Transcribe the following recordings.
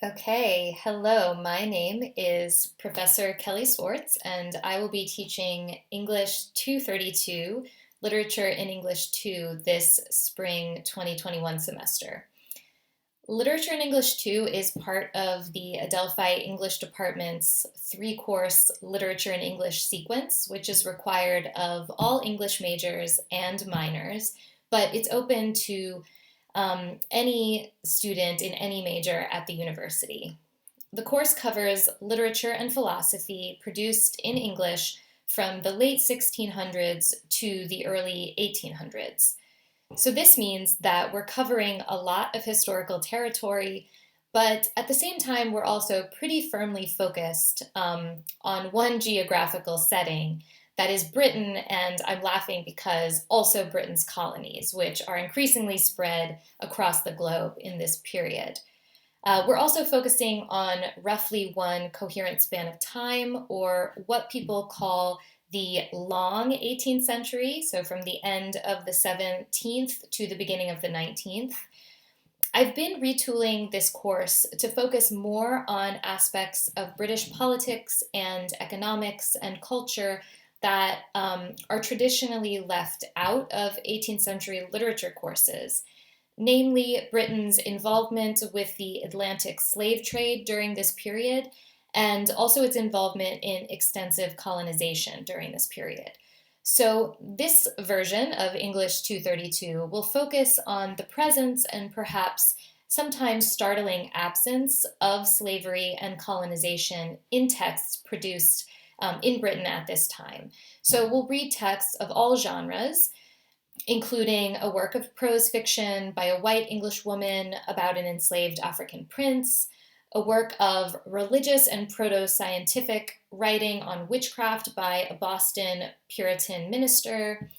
Okay, hello. My name is Professor Kelly Swartz, and I will be teaching English 232, Literature in English 2, this spring 2021 semester. Literature in English 2 is part of the Adelphi English Department's three-course Literature in English sequence, which is required of all English majors and minors, but it's open to any student in any major at the university. The course covers literature and philosophy produced in English from the late 1600s to the early 1800s. So this means that we're covering a lot of historical territory, but at the same time, we're also pretty firmly focused on one geographical setting, that is Britain, and I'm laughing because also Britain's colonies, which are increasingly spread across the globe in this period. We're also focusing on roughly one coherent span of time, or what people call the long 18th century, so from the end of the 17th to the beginning of the 19th. I've been retooling this course to focus more on aspects of British politics and economics and culture that are traditionally left out of 18th century literature courses, namely Britain's involvement with the Atlantic slave trade during this period, and also its involvement in extensive colonization during this period. So this version of English 232 will focus on the presence and perhaps sometimes startling absence of slavery and colonization in texts produced in Britain at this time. So we'll read texts of all genres, including a work of prose fiction by a white English woman about an enslaved African prince, a work of religious and proto-scientific writing on witchcraft by a Boston Puritan minister,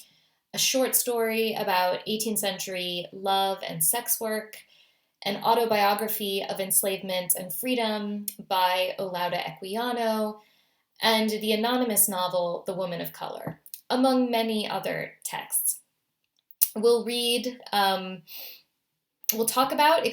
a short story about 18th century love and sex work, an autobiography of enslavement and freedom by Olaudah Equiano, and the anonymous novel The Woman of Color, among many other texts. We'll talk about,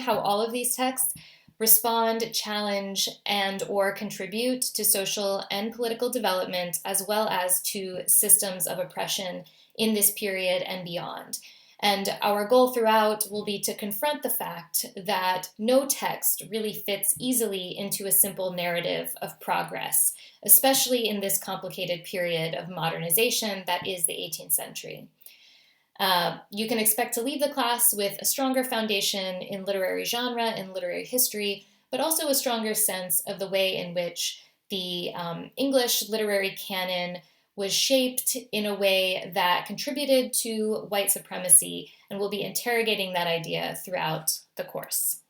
how all of these texts respond, challenge, and or contribute to social and political development, as well as to systems of oppression in this period and beyond. And our goal throughout will be to confront the fact that no text really fits easily into a simple narrative of progress, especially in this complicated period of modernization that is the 18th century. You can expect to leave the class with a stronger foundation in literary genre and literary history, but also a stronger sense of the way in which the English literary canon was shaped in a way that contributed to white supremacy, and we'll be interrogating that idea throughout the course.